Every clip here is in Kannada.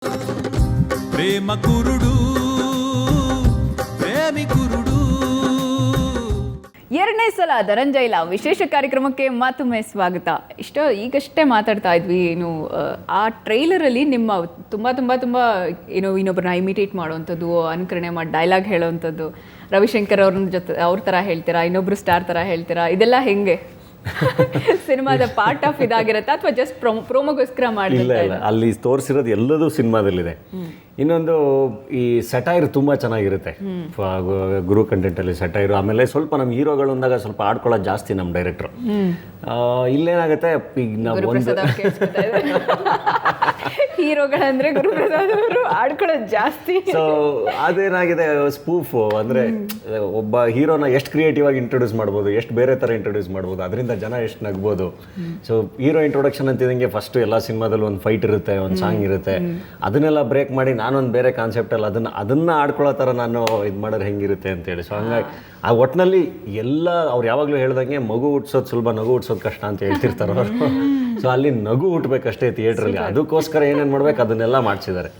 ಪ್ರೇಮ ಕುರುಡು ಪ್ರೇಮಿ ಕುರುಡು. ಎರಡನೇ ಸಲ ಧನಂಜಯ್ ಲವ್ ವಿಶೇಷ ಕಾರ್ಯಕ್ರಮಕ್ಕೆ ಮತ್ತೊಮ್ಮೆ ಸ್ವಾಗತ. ಈಗಷ್ಟೇ ಮಾತಾಡ್ತಾ ಇದ್ವಿ, ಏನು ಆ ಟ್ರೈಲರಲ್ಲಿ ನಿಮ್ಮ ತುಂಬ ಏನೋ ಇನ್ನೊಬ್ಬರನ್ನ ಇಮಿಟೇಟ್ ಮಾಡೋವಂಥದ್ದು, ಅನುಕರಣೆ ಮಾಡಿ ಡೈಲಾಗ್ ಹೇಳೋವಂಥದ್ದು, ರವಿಶಂಕರ್ ಅವ್ರ ಥರ ಹೇಳ್ತೀರಾ, ಇನ್ನೊಬ್ರು ಸ್ಟಾರ್ ಥರ ಹೇಳ್ತೀರಾ, ಇದೆಲ್ಲ ಹೆಂಗೆ ಸಿನಿಮಾದ ಪಾರ್ಟ್ ಆಫ್ ಇದಾಗಿರುತ್ತಾ ಅಥವಾ ಜಸ್ಟ್ ಪ್ರೋಮೋಗೋಸ್ಕರ ಇಲ್ಲ ಇಲ್ಲ, ಅಲ್ಲಿ ತೋರಿಸಿರೋದು ಎಲ್ಲದೂ ಸಿನಿಮಾದಲ್ಲಿದೆ. ಇನ್ನೊಂದು ಈ ಸೆಟೈರ್ ತುಂಬ ಚೆನ್ನಾಗಿರುತ್ತೆ ಗುರು ಕಂಟೆಂಟಲ್ಲಿ ಸೆಟೈರು. ಆಮೇಲೆ ಸ್ವಲ್ಪ ನಮ್ಮ ಹೀರೋಗಳು ಅಂದಾಗ ಸ್ವಲ್ಪ ಆಡ್ಕೊಳ್ಳೋದು ಜಾಸ್ತಿ ನಮ್ಮ ಡೈರೆಕ್ಟ್ರು. ಇಲ್ಲೇನಾಗುತ್ತೆ, ಈಗ ನಾವು ಒಂದು ಹೀರೋಗಳಂದ್ರೆ ಗುರುಪ್ರಸಾದ್ ಅವರು ಆಡ್ಕೊಳ್ಳೋದು ಜಾಸ್ತಿ. ಸೊ ಅದೇನಾಗಿದೆ, ಸ್ಪೂಫು ಅಂದರೆ ಒಬ್ಬ ಹೀರೋನ ಎಷ್ಟು ಕ್ರಿಯೇಟಿವ್ ಆಗಿ ಇಂಟ್ರೊಡ್ಯೂಸ್ ಮಾಡ್ಬೋದು, ಎಷ್ಟು ಬೇರೆ ಥರ ಇಂಟ್ರೊಡ್ಯೂಸ್ ಮಾಡ್ಬೋದು, ಅದರಿಂದ ಜನ ಎಷ್ಟು ನಗ್ಬೋದು. ಸೊ ಹೀರೋ ಇಂಟ್ರೊಡಕ್ಷನ್ ಅಂತಿದ್ದಂಗೆ ಫಸ್ಟು ಎಲ್ಲ ಸಿನಿಮಾದಲ್ಲೂ ಒಂದು ಫೈಟ್ ಇರುತ್ತೆ, ಒಂದು ಸಾಂಗ್ ಇರುತ್ತೆ, ಅದನ್ನೆಲ್ಲ ಬ್ರೇಕ್ ಮಾಡಿ ನಾನೊಂದು ಬೇರೆ ಕಾನ್ಸೆಪ್ಟಲ್ಲಿ ಅದನ್ನು ಆಡ್ಕೊಳ್ಳೋ ಥರ ನಾನು ಇದು ಮಾಡೋದು ಹೆಂಗಿರುತ್ತೆ ಅಂತೇಳಿ. ಸೊ ಹಂಗಾಗಿ ಆ ಒಟ್ಟಿನಲ್ಲಿ ಎಲ್ಲ ಅವ್ರು ಯಾವಾಗಲೂ ಹೇಳ್ದಂಗೆ ಮಗು ಹುಟ್ಸೋದು ಸುಲಭ, ನಗು ಹುಟ್ಸೋದು ಕಷ್ಟ ಅಂತ ಹೇಳ್ತಿರ್ತಾರೆ ಅವರು. ಸೊ ಅಲ್ಲಿ ನಗು ಹುಟ್ಟಬೇಕಷ್ಟೇ ಥಿಯೇಟ್ರಲ್ಲಿ, ಅದಕ್ಕೋಸ್ಕರ ಏನೇನು ಮಾಡ್ಬೇಕು ಅದನ್ನೆಲ್ಲ ಮಾಡಿಸಿದ್ದಾರೆ.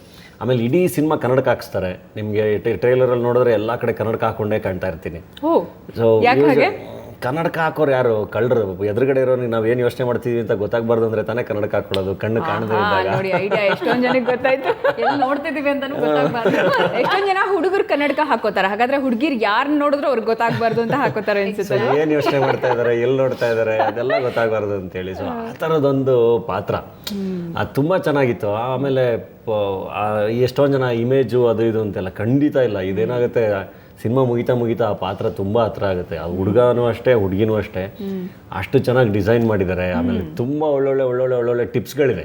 ಆಮೇಲೆ ಇಡೀ ಸಿನಿಮಾ ಕನ್ನಡಕ್ಕೆ ಹಾಕಿಸ್ತಾರೆ. ನಿಮಗೆ ಟ್ರೈಲರಲ್ಲಿ ನೋಡಿದ್ರೆ ಎಲ್ಲ ಕಡೆ ಕನ್ನಡಕ್ಕೆ ಹಾಕೊಂಡೇ ಕಾಣ್ತಾ ಇರ್ತೀನಿ. ಸೊ ಕನ್ನಡಕ ಹಾಕೋರು ಯಾರು ಕಳ್ಳರು, ಎದುರುಗಡೆ ಇರೋನಿಗೆ ನಾವು ಏನು ಯೋಚನೆ ಮಾಡ್ತೀವಿ ಅಂತ ಗೊತ್ತಾಗಬಾರ್ದು ಅಂದ್ರೆ ತಾನೇ ಕನ್ನಡಕ ಹಾಕೊಳ್ಳೋದು, ಕಣ್ಣು ಕಾಣದೇ ಇದ್ದಾಗ. ಐಡಿಯಾ ಎಷ್ಟೊಂದು ಜನಕ್ಕೆ ಗೊತ್ತಾಯ್ತು, ಎಲ್ಲಿ ನೋಡ್ತಿದೀವಿ ಅಂತ ಗೊತ್ತಾಗಬಾರ್ದು. ಎಷ್ಟೊಂದು ಜನ ಹುಡುಗರು ಕನ್ನಡಕ ಹಾಕೋತಾರೆ, ಹಾಗಾದ್ರೆ ಹುಡುಗಿರು ಯಾರು ನೋಡಿದ್ರು ಅವ್ರಿಗೆ ಗೊತ್ತಾಗಬಾರ್ದು ಅಂತ ಹಾಕೋತಾರೆ ಅನ್ಸುತ್ತೆ. ಏನು ಯೋಚನೆ ಮಾಡ್ತಾ ಇದಾರೆ, ಎಲ್ಲಿ ನೋಡ್ತಾ ಇದಾರೆ, ಅದೆಲ್ಲ ಗೊತ್ತಾಗಬಾರ್ದು ಅಂತೇಳಿ. ಸೊ ಆ ಥರದೊಂದು ಪಾತ್ರ ಅದು ತುಂಬ ಚೆನ್ನಾಗಿತ್ತು. ಆಮೇಲೆ ಎಷ್ಟೊಂದು ಜನ ಇಮೇಜು ಅದು ಇದು ಅಂತೆಲ್ಲ ಖಂಡಿತ ಇಲ್ಲ. ಇದೇನಾಗುತ್ತೆ, ಸಿನಿಮಾ ಮುಗಿತಾ ಆ ಪಾತ್ರ ತುಂಬ ಹತ್ರ ಆಗುತ್ತೆ. ಆ ಹುಡುಗನೂ ಅಷ್ಟೇ, ಹುಡುಗಿನೂ ಅಷ್ಟೇ, ಅಷ್ಟು ಚೆನ್ನಾಗಿ ಡಿಸೈನ್ ಮಾಡಿದ್ದಾರೆ. ಆಮೇಲೆ ತುಂಬ ಒಳ್ಳೊಳ್ಳೆ ಟಿಪ್ಸ್ಗಳಿದೆ.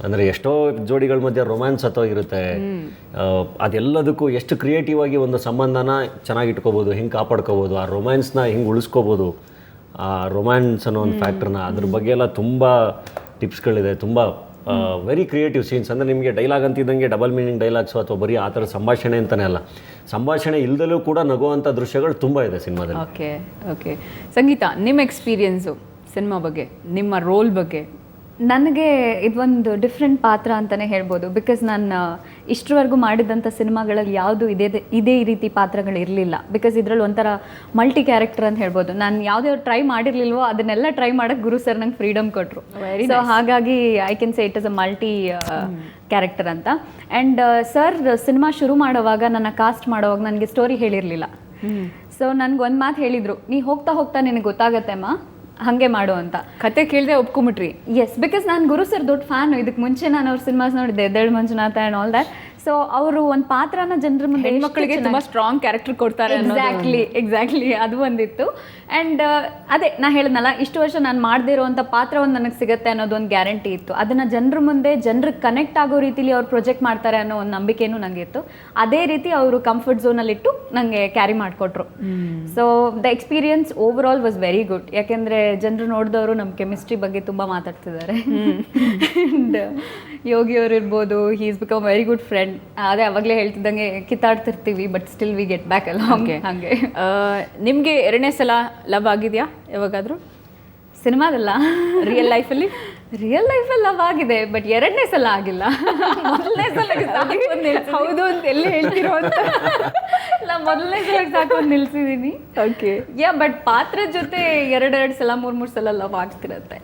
ಅಂದರೆ ಎಷ್ಟೋ ಜೋಡಿಗಳ ಮಧ್ಯೆ ರೊಮ್ಯಾನ್ಸ್ ಹತ್ತೋಗಿರುತ್ತೆ. ಅದೆಲ್ಲದಕ್ಕೂ ಎಷ್ಟು ಕ್ರಿಯೇಟಿವ್ ಆಗಿ ಒಂದು ಸಂಬಂಧನ ಚೆನ್ನಾಗಿ ಇಟ್ಕೋಬೋದು, ಹೆಂಗೆ ಕಾಪಾಡ್ಕೋಬೋದು, ಆ ರೊಮ್ಯಾನ್ಸ್ನ ಹೆಂಗೆ ಉಳಿಸ್ಕೋಬೋದು, ಆ ರೊಮ್ಯಾನ್ಸ್ ಅನ್ನೋ ಒಂದು ಫ್ಯಾಕ್ಟ್ರನ್ನ, ಅದ್ರ ಬಗ್ಗೆ ಎಲ್ಲ ತುಂಬ ಟಿಪ್ಸ್ಗಳಿದೆ. ತುಂಬ ವೆರಿ ಕ್ರಿಯೇಟಿವ್ ಸೀನ್ಸ್. ಅಂದರೆ ನಿಮಗೆ ಡೈಲಾಗ್ ಅಂತಿದ್ದಂಗೆ ಡಬಲ್ ಮೀನಿಂಗ್ ಡೈಲಾಗ್ಸು ಅಥವಾ ಬರೀ ಆ ಥರ ಸಂಭಾಷಣೆ ಅಂತಲೇ ಅಲ್ಲ, ಸಂಭಾಷಣೆ ಇಲ್ದಲೂ ಕೂಡ ನಗುವಂಥ ದೃಶ್ಯಗಳು ತುಂಬ ಇದೆ ಸಿನಿಮಾದಲ್ಲಿ. ಓಕೆ ಸಂಗೀತ, ನಿಮ್ಮ ಎಕ್ಸ್ಪೀರಿಯನ್ಸು ಸಿನಿಮಾ ಬಗ್ಗೆ, ನಿಮ್ಮ ರೋಲ್ ಬಗ್ಗೆ? ನನಗೆ ಇದೊಂದು ಡಿಫ್ರೆಂಟ್ ಪಾತ್ರ ಅಂತಲೇ ಹೇಳ್ಬೋದು. ಬಿಕಾಸ್ ನಾನು ಇಷ್ಟರವರೆಗೂ ಮಾಡಿದಂಥ ಸಿನಿಮಾಗಳಲ್ಲಿ ಯಾವುದು ಇದೇ ರೀತಿ ಪಾತ್ರಗಳು ಇರಲಿಲ್ಲ. ಬಿಕಾಸ್ ಇದರಲ್ಲಿ ಒಂಥರ ಮಲ್ಟಿ ಕ್ಯಾರೆಕ್ಟರ್ ಅಂತ ಹೇಳ್ಬೋದು. ನಾನು ಯಾವುದೇ ಟ್ರೈ ಮಾಡಿರಲಿಲ್ವೋ ಅದನ್ನೆಲ್ಲ ಟ್ರೈ ಮಾಡೋಕ್ಕೆ ಗುರು ಸರ್ ನಂಗೆ ಫ್ರೀಡಮ್ ಕೊಟ್ಟರು. ಸೊ ಹಾಗಾಗಿ I can say it is a multi character ಅಂತ. ಆ್ಯಂಡ್ ಸರ್ ಸಿನಿಮಾ ಶುರು ಮಾಡೋವಾಗ, ನನ್ನ ಕಾಸ್ಟ್ ಮಾಡೋವಾಗ ನನಗೆ ಸ್ಟೋರಿ ಹೇಳಿರಲಿಲ್ಲ. ಸೊ ನನಗೊಂದು ಮಾತು ಹೇಳಿದರು, ನೀ ಹೋಗ್ತಾ ನಿನಗೆ ಗೊತ್ತಾಗತ್ತೆ ಅಮ್ಮ, ಹಾಗೆ ಮಾಡು ಅಂತ. ಕತೆ ಕೇಳಿದೆ ಒಪ್ಕೊಂಬಿಟ್ರಿ? ಎಸ್, ಬಿಕಾಸ್ ನಾನು ಗುರು ಸರ್ ದೊಡ್ಡ ಫ್ಯಾನು. ಇದಕ್ಕೆ ಮುಂಚೆ ನಾನು ಅವ್ರ ಸಿನಿಮಾಸ್ ನೋಡಿದ್ದೆ, Eddelu Manjunatha and all that. So ಅವರು ಒಂದು ಪಾತ್ರನ ಜನರ ಮುಂದೆ ಹೆಣ್ಮಕ್ಳಿಗೆ ತುಂಬ ಸ್ಟ್ರಾಂಗ್ ಕ್ಯಾರೆಕ್ಟರ್ ಕೊಡ್ತಾರೆ. ಎಕ್ಸಾಕ್ಟ್ಲಿ ಅದು ಒಂದಿತ್ತು. ಆ್ಯಂಡ್ ಅದೇ ನಾ ಹೇಳಿದ್ನಲ್ಲ, ಇಷ್ಟು ವರ್ಷ ನಾನು ಮಾಡದೇ ಇರೋವಂಥ ಪಾತ್ರ ಒಂದು ನನಗೆ ಸಿಗುತ್ತೆ ಅನ್ನೋದೊಂದು ಗ್ಯಾರಂಟಿ ಇತ್ತು. ಅದನ್ನು ಜನರ ಮುಂದೆ ಜನರಿಗೆ ಕನೆಕ್ಟ್ ಆಗೋ ರೀತಿಲಿ ಅವ್ರು ಪ್ರೊಜೆಕ್ಟ್ ಮಾಡ್ತಾರೆ ಅನ್ನೋ ಒಂದು ನಂಬಿಕೆನೂ ನನಗೆ ಇತ್ತು. ಅದೇ ರೀತಿ ಅವರು ಕಂಫರ್ಟ್ ಝೋನಲ್ಲಿಟ್ಟು ನನಗೆ ಕ್ಯಾರಿ ಮಾಡಿಕೊಟ್ರು. So the experience over all was very good. ಯಾಕೆಂದರೆ ಜನರು ನೋಡಿದವರು ನಮ್ಮ ಕೆಮಿಸ್ಟ್ರಿ ಬಗ್ಗೆ ತುಂಬ ಮಾತಾಡ್ತಿದ್ದಾರೆ. ಆ್ಯಂಡ್ ಯೋಗಿ ಅವರು ಇರ್ಬೋದು, he is become very good friend. ಅದೇ ಅವಾಗಲೇ ಹೇಳ್ತಿದ್ದಂಗೆ ಕಿತ್ತಾಡ್ತಿರ್ತೀವಿ, but still we get back ಅಲ್ಲ. ಹಾಗೆ ನಿಮಗೆ ಎರಡನೇ ಸಲ ಲವ್ ಆಗಿದೆಯಾ ಯಾವಾಗಾದರೂ? ಸಿನಿಮಾದಲ್ಲ, ರಿಯಲ್ ಲೈಫಲ್ಲಿ ಲವ್ ಆಗಿದೆ, ಬಟ್ ಎರಡನೇ ಸಲ ಆಗಿಲ್ಲ. ಮೊದಲನೇ ಸಲ ಹೌದು ಅಂತ ಎಲ್ಲಿ ಹೇಳ್ತಿರೋ ಅಂತ ಇಲ್ಲ, ಮೊದಲನೇ ಸಲ ಸಾಕೊಂಡು ನಿಲ್ಸಿದೀನಿ. ಓಕೆ, ಬಟ್ ಪಾತ್ರದ ಜೊತೆ ಎರಡೆರಡು ಸಲ ಮೂರು ಸಲ ಲವ್ ಆಗ್ತಾ ಇರುತ್ತೆ.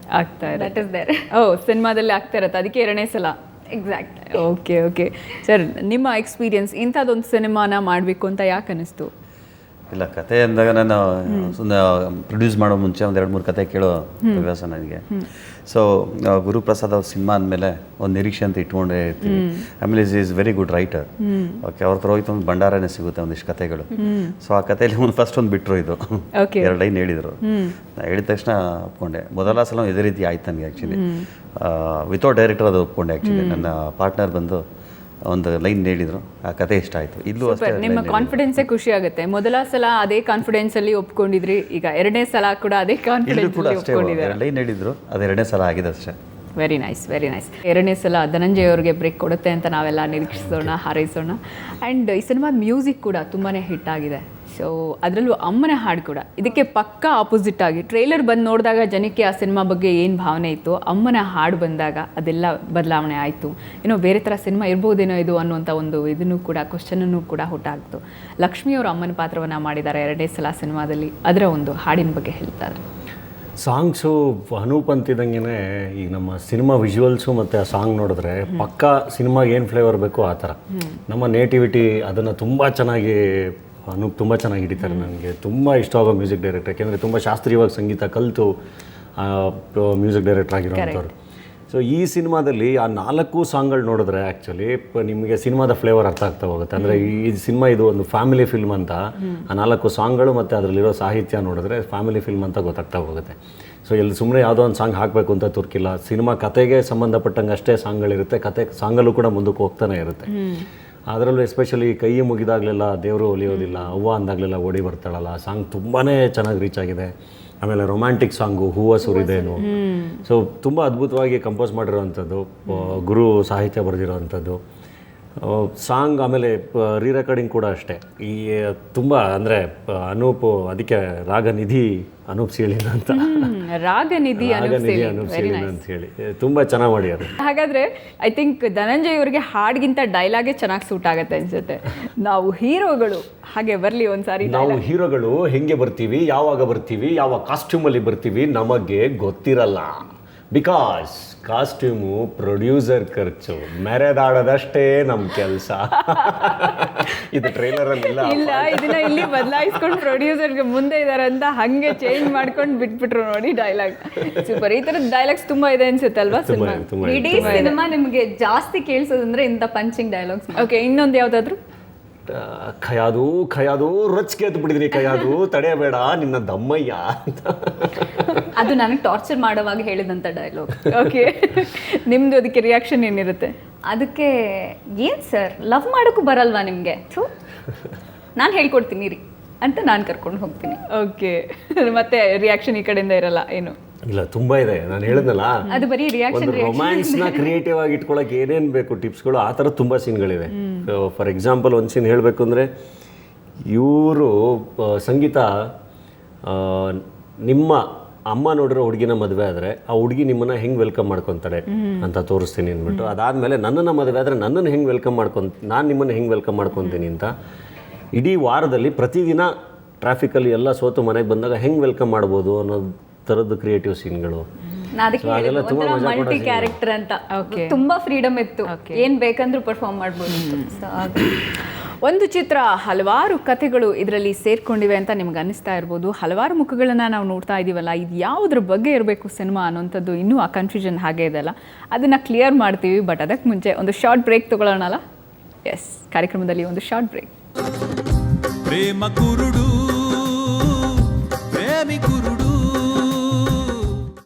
That is there. ಸಿನಿಮಾದಲ್ಲಿ ಆಗ್ತಾ ಇರತ್ತೆ, ಅದಕ್ಕೆ ಎರಡನೇ ಸಲ. ಎಕ್ಸಾಕ್ಟ್. ಓಕೆ ಸರ್, ನಿಮ್ಮ ಎಕ್ಸ್ಪೀರಿಯನ್ಸ್, ಇಂಥದ್ದೊಂದು ಸಿನಿಮಾನ ಮಾಡಬೇಕು ಅಂತ ಯಾಕೆ ಅನ್ನಿಸ್ತು? ಇಲ್ಲ, ಕತೆ ಅಂದಾಗ ನಾನು ಸುಮ್ಮನೆ ಪ್ರೊಡ್ಯೂಸ್ ಮಾಡೋ ಮುಂಚೆ ಒಂದು 2-3 ಕತೆ ಕೇಳೋ ಹವ್ಯಾಸ ನನಗೆ. ಸೊ ಗುರುಪ್ರಸಾದ್ ಅವ್ರ ಸಿನಿಮಾ ಅಂದಮೇಲೆ ಒಂದು ನಿರೀಕ್ಷೆ ಅಂತ ಇಟ್ಕೊಂಡೇ ಇರ್ತೀವಿ. ಆಮೇಲೆ is very good writer. Okay, ಅವ್ರ ಹತ್ರ ಹೋಯ್ತು ಒಂದು ಭಂಡಾರನೇ ಸಿಗುತ್ತೆ ಒಂದಿಷ್ಟು ಕತೆಗಳು. ಸೊ ಆ ಕಥೆಯಲ್ಲಿ ಫಸ್ಟ್ ಒಂದು ಬಿಟ್ಟರು, ಇದು 2 ಲೈನ್ ಹೇಳಿದರು. ಹೇಳಿದ ತಕ್ಷಣ ಒಪ್ಕೊಂಡೆ. ಮೊದಲ ಸಲ ಇದೇ ರೀತಿ ಆಯ್ತು ನನಗೆ. ಆ್ಯಕ್ಚುಲಿ ವಿತೌಟ್ ಡೈರೆಕ್ಟರ್ ಅದು ಒಪ್ಕೊಂಡೆ. ಆ್ಯಕ್ಚುಲಿ ನನ್ನ ಪಾರ್ಟ್ನರ್ ಬಂದು ಒಂದು ಲೈನ್ ಹೇಳಿದ್ರು, ಆ ಕತೆ ಇಷ್ಟ ಆಯಿತು. ಇಲ್ಲೂ ಅಷ್ಟೇ, ನಿಮ್ಮ ಕಾನ್ಫಿಡೆನ್ಸೇ ಖುಷಿ ಆಗುತ್ತೆ. ಮೊದಲ ಸಲ ಅದೇ ಕಾನ್ಫಿಡೆನ್ಸ್ ಅಲ್ಲಿ ಒಪ್ಕೊಂಡಿದ್ರಿ, ಈಗ ಎರಡನೇ ಸಲ ಕೂಡ ಅದೇ ಕಾನ್ಫಿಡೆನ್ಸ್ ಅಲ್ಲಿ ಒಪ್ಕೊಂಡಿದ್ದಾರೆ. ಲೈನ್ ಹೇಳಿದ್ರು, ಅದು ಎರಡನೇ ಸಲ ಆಗಿದೆ ಅಷ್ಟೇ. Very nice. ಎರಡನೇ ಸಲ ಧನಂಜಯ್ ಅವ್ರಿಗೆ ಬ್ರೇಕ್ ಕೊಡುತ್ತೆ ಅಂತ ನಾವೆಲ್ಲ ನಿರೀಕ್ಷಿಸೋಣ, ಹಾರೈಸೋಣ. ಆ್ಯಂಡ್ ಈ ಸಿನಿಮಾದ ಮ್ಯೂಸಿಕ್ ಕೂಡ ತುಂಬಾ ಹಿಟ್ ಆಗಿದೆ. ಸೊ ಅದರಲ್ಲೂ ಅಮ್ಮನ ಹಾಡು ಕೂಡ ಇದಕ್ಕೆ ಪಕ್ಕಾ ಆಪೋಸಿಟ್ ಆಗಿ ಟ್ರೈಲರ್ ಬಂದು ನೋಡಿದಾಗ ಜನಕ್ಕೆ ಆ ಸಿನಿಮಾ ಬಗ್ಗೆ ಏನು ಭಾವನೆ ಇತ್ತು, ಅಮ್ಮನ ಹಾಡು ಬಂದಾಗ ಅದೆಲ್ಲ ಬದಲಾವಣೆ ಆಯಿತು. ಏನೋ ಬೇರೆ ಥರ ಸಿನಿಮಾ ಇರ್ಬೋದೇನೋ ಇದು ಅನ್ನುವಂಥ ಒಂದು ಇದನ್ನು ಕೂಡ ಕ್ವಶನನ್ನು ಕೂಡ ಹುಟ್ಟಾಗ್ತು. ಲಕ್ಷ್ಮಿಯವರು ಅಮ್ಮನ ಪಾತ್ರವನ್ನು ಮಾಡಿದ್ದಾರೆ 2ನೇ ಸಲ ಸಿನಿಮಾದಲ್ಲಿ. ಅದರ ಒಂದು ಹಾಡಿನ ಬಗ್ಗೆ ಹೇಳ್ತಾರೆ. ಸಾಂಗ್ಸು ಅನೂಪ್ ಅಂತಿದ್ದಂಗೆ ಈಗ ನಮ್ಮ ಸಿನಿಮಾ ವಿಜುವಲ್ಸು ಮತ್ತು ಆ ಸಾಂಗ್ ನೋಡಿದ್ರೆ ಪಕ್ಕಾ ಸಿನಿಮಾಗೆ ಏನು ಫ್ಲೇವರ್ ಬೇಕೋ ಆ ಥರ ನಮ್ಮ ನೇಟಿವಿಟಿ ಅದನ್ನು ತುಂಬ ಚೆನ್ನಾಗಿ ಅನೂಪ್ ತುಂಬ ಚೆನ್ನಾಗಿ ಹಿಡಿತಾರೆ. ನನಗೆ ತುಂಬ ಇಷ್ಟ ಆಗೋ ಮ್ಯೂಸಿಕ್ ಡೈರೆಕ್ಟರ್, ಯಾಕೆಂದರೆ ತುಂಬ ಶಾಸ್ತ್ರೀಯವಾಗಿ ಸಂಗೀತ ಕಲಿತು ಮ್ಯೂಸಿಕ್ ಡೈರೆಕ್ಟರ್ ಆಗಿರೋಂಥವ್ರು. ಸೊ ಈ ಸಿನಿಮಾದಲ್ಲಿ ಆ 4 ಸಾಂಗ್ಗಳು ನೋಡಿದ್ರೆ ಆ್ಯಕ್ಚುಲಿ ನಿಮಗೆ ಸಿನಿಮಾದ ಫ್ಲೇವರ್ ಅರ್ಥ ಆಗ್ತಾ ಹೋಗುತ್ತೆ. ಅಂದರೆ ಈ ಸಿನಿಮಾ ಇದು ಒಂದು ಫ್ಯಾಮಿಲಿ ಫಿಲ್ಮ್ ಅಂತ ಆ 4 ಸಾಂಗ್ಗಳು ಮತ್ತು ಅದರಲ್ಲಿರೋ ಸಾಹಿತ್ಯ ನೋಡಿದ್ರೆ ಫ್ಯಾಮಿಲಿ ಫಿಲ್ಮ್ ಅಂತ ಗೊತ್ತಾಗ್ತಾ ಹೋಗುತ್ತೆ. ಸೊ ಇಲ್ಲಿ ಸುಮ್ಮನೆ ಯಾವುದೋ ಒಂದು ಸಾಂಗ್ ಹಾಕಬೇಕು ಅಂತ ತುರ್ಕಿಲ್ಲ. ಸಿನಿಮಾ ಕತೆಗೆ ಸಂಬಂಧಪಟ್ಟಂಗೆ ಅಷ್ಟೇ ಸಾಂಗ್ಗಳಿರುತ್ತೆ. ಕತೆ ಸಾಂಗಲ್ಲೂ ಕೂಡ ಮುಂದಕ್ಕೆ ಹೋಗ್ತಾನೆ ಇರುತ್ತೆ. ಅದರಲ್ಲೂ ಎಸ್ಪೆಷಲಿ ಕೈ ಮುಗಿದಾಗಲೆಲ್ಲ ದೇವರು ಒಲಿಯೋದಿಲ್ಲ, ಅವ್ವ ಅಂದಾಗಲೆಲ್ಲ ಓಡಿ ಬರ್ತಾಳಲ್ಲ, ಆ ಸಾಂಗ್ ತುಂಬಾ ಚೆನ್ನಾಗಿ ರೀಚ್ ಆಗಿದೆ. ಆಮೇಲೆ ರೊಮ್ಯಾಂಟಿಕ್ ಸಾಂಗು ಹೂವ ಸುರಿದೇನು, ಸೊ ತುಂಬ ಅದ್ಭುತವಾಗಿ ಕಂಪೋಸ್ ಮಾಡಿರೋವಂಥದ್ದು, ಗುರು ಸಾಹಿತ್ಯ ಬರೆದಿರೋವಂಥದ್ದು ಸಾಂಗ್. ಆಮೇಲೆ ರೀ ರೆಕಾರ್ಡಿಂಗ್ ಕೂಡ ಅಷ್ಟೇ. ಈ ತುಂಬ ಅಂದರೆ ಅನೂಪ್, ಅದಕ್ಕೆ ರಾಗನಿಧಿ ಅನೂಪ್ ಸೀಳಿನ ಅಂತ, ರಾಗನಿಧಿ ಅನೂಪ್ ಸೀಳಿನ ಅಂತ ಹೇಳಿ ತುಂಬ ಚೆನ್ನಾಗಿ ಮಾಡ್ಯಾರ. ಹಾಗಾದ್ರೆ ಐ ಥಿಂಕ್ ಧನಂಜಯ್ ಅವರಿಗೆ ಹಾಡ್ಗಿಂತ ಡೈಲಾಗೇ ಚೆನ್ನಾಗಿ ಸೂಟ್ ಆಗುತ್ತೆ ಅನ್ಸುತ್ತೆ. ನಾವು ಹೀರೋಗಳು ಹಾಗೆ ಬರಲಿ ಒಂದ್ಸಾರಿ. ನಾವು ಹೀರೋಗಳು ಹೆಂಗೆ ಬರ್ತೀವಿ, ಯಾವಾಗ ಬರ್ತೀವಿ, ಯಾವ ಕಾಸ್ಟ್ಯೂಮಲ್ಲಿ ಬರ್ತೀವಿ ನಮಗೆ ಗೊತ್ತಿರಲ್ಲ. ಬಿಕಾಸ್ ಕಾಸ್ಟ್ಯೂಮು ಪ್ರೊಡ್ಯೂಸರ್ ಖರ್ಚು, ಮೆರೆದಾಡೋದಷ್ಟೇ ನಮ್ಮ ಕೆಲಸ. ಇದು ಟ್ರೈಲರಲ್ಲಿ ಇಲ್ಲ, ಇದನ್ನ ಇಲ್ಲಿ ಬದಲಾಯಿಸ್ಕೊಂಡು ಪ್ರೊಡ್ಯೂಸರ್ಗೆ ಮುಂದೆ ಇದಾರೆ ಅಂತ ಹಂಗೆ ಚೇಂಜ್ ಮಾಡ್ಕೊಂಡು ಬಿಟ್ಬಿಟ್ರು ನೋಡಿ ಡೈಲಾಗ್. ಸೂಪರ್. ಈ ಥರದ ಡೈಲಾಗ್ಸ್ ತುಂಬಾ ಇದೆ ಅನ್ಸುತ್ತೆ ಅಲ್ವಾ ಸಿನಿಮಾ? ಇಡೀ ಸಿನಿಮಾ ನಿಮಗೆ ಜಾಸ್ತಿ ಕೇಳಿಸೋದಂದ್ರೆ ಇಂಥ ಪಂಚಿಂಗ್ ಡೈಲಾಗ್ಸ್. ಓಕೆ, ಇನ್ನೊಂದು ಯಾವ್ದಾದ್ರು? ಖಯಾದು ಖಯಾದು ರೊಚ್ಚಿಗೆ ಎದ್ದು ಬಿಟ್ಟಿದ್ದೀನಿ, ಖಯಾದು ತಡೆಯಬೇಡ ನಿನ್ನ ದಮ್ಮಯ್ಯ ಅಂತ. ಅದು ನನಗೆ ಟಾರ್ಚರ್ ಮಾಡೋವಾಗ ಹೇಳಿದಂಥ ಡೈಲಾಗ್. ಓಕೆ, ನಿಮ್ದು ಅದಕ್ಕೆ ರಿಯಾಕ್ಷನ್ ಏನಿರುತ್ತೆ? ಅದಕ್ಕೆ ಏನು ಸರ್ ಲವ್ ಮಾಡೋಕ್ಕೂ ಬರಲ್ವಾ ನಿಮಗೆ? ನಾನು ಹೇಳ್ಕೊಡ್ತೀನಿ ರೀ ಅಂತ ನಾನು ಕರ್ಕೊಂಡು ಹೋಗ್ತೀನಿ. ಓಕೆ, ಮತ್ತೆ ರಿಯಾಕ್ಷನ್ ಈ ಕಡೆಯಿಂದ ಇರಲ್ಲ ಏನು? ಇಲ್ಲ, ತುಂಬ ಇದೆ. ನಾನು ಹೇಳಿದ್ನಲ್ಲ, ಅದು ಬರೀ ರಿಯಾಕ್ಷನ್. ಒಂದು ರೊಮ್ಯಾನ್ಸ್ನ ಕ್ರಿಯೇಟಿವ್ ಆಗಿ ಇಟ್ಕೊಳ್ಳೋಕೆ ಏನೇನು ಬೇಕು ಟಿಪ್ಸ್ಗಳು, ಆ ಥರ ತುಂಬ ಸೀನ್ಗಳಿವೆ. ಫಾರ್ ಎಕ್ಸಾಂಪಲ್ ಒಂದು ಸೀನ್ ಹೇಳಬೇಕು ಅಂದರೆ, ಇವರು ಸಂಗೀತ ನಿಮ್ಮ ಅಮ್ಮ ನೋಡಿರೋ ಹುಡುಗಿನ ಮದುವೆ ಆದರೆ ಆ ಹುಡುಗಿ ನಿಮ್ಮನ್ನು ಹೆಂಗೆ ವೆಲ್ಕಮ್ ಮಾಡ್ಕೊತಾಳೆ ಅಂತ ತೋರಿಸ್ತೀನಿ ಅಂದ್ಬಿಟ್ಟು, ಅದಾದಮೇಲೆ ನನ್ನನ್ನು ಮದುವೆ ಆದರೆ ನನ್ನನ್ನು ಹೆಂಗೆ ವೆಲ್ಕಮ್ ನಾನು ನಿಮ್ಮನ್ನು ಹೆಂಗೆ ವೆಲ್ಕಮ್ ಮಾಡ್ಕೊತೀನಿ ಅಂತ ಇಡೀ ವಾರದಲ್ಲಿ ಪ್ರತಿದಿನ ಟ್ರಾಫಿಕಲ್ಲಿ ಎಲ್ಲ ಸೋತು ಮನೆಗೆ ಬಂದಾಗ ಹೆಂಗೆ ವೆಲ್ಕಮ್ ಮಾಡ್ಬೋದು ಅನ್ನೋ ಥರದ್ದು ಕ್ರಿಯೇಟಿವ್ ಸೀನ್ಗಳು. ಮಲ್ಟಿ ಕ್ಯಾರೆಕ್ಟರ್ ಅಂತ ತುಂಬಾ ಫ್ರೀಡಮ್ ಇತ್ತು, ಏನ್ ಬೇಕಂದ್ರೂ ಪರ್ಫಾರ್ಮ್ ಮಾಡ್ಬೋದು. ಒಂದು ಚಿತ್ರ ಹಲವಾರು ಕಥೆಗಳು ಇದರಲ್ಲಿ ಸೇರ್ಕೊಂಡಿವೆ ಅಂತ ನಿಮ್ಗೆ ಅನಿಸ್ತಾ ಇರ್ಬೋದು. ಹಲವಾರು ಮುಖಗಳನ್ನು ನಾವು ನೋಡ್ತಾ ಇದ್ದೀವಲ್ಲ, ಇದು ಯಾವುದ್ರ ಬಗ್ಗೆ ಇರಬೇಕು ಸಿನಿಮಾ ಅನ್ನೋಂಥದ್ದು ಇನ್ನೂ ಆ ಕನ್ಫ್ಯೂಷನ್ ಹಾಗೆ ಇದೆಲ್ಲ. ಅದನ್ನು ಕ್ಲಿಯರ್ ಮಾಡ್ತೀವಿ. ಬಟ್ ಅದಕ್ಕೆ ಮುಂಚೆ ಒಂದು ಶಾರ್ಟ್ ಬ್ರೇಕ್ ತೊಗೊಳ್ಳೋಣಲ್ಲ? ಎಸ್, ಕಾರ್ಯಕ್ರಮದಲ್ಲಿ ಒಂದು ಶಾರ್ಟ್ ಬ್ರೇಕ್. ಪ್ರೇಮ ಕುರುಡು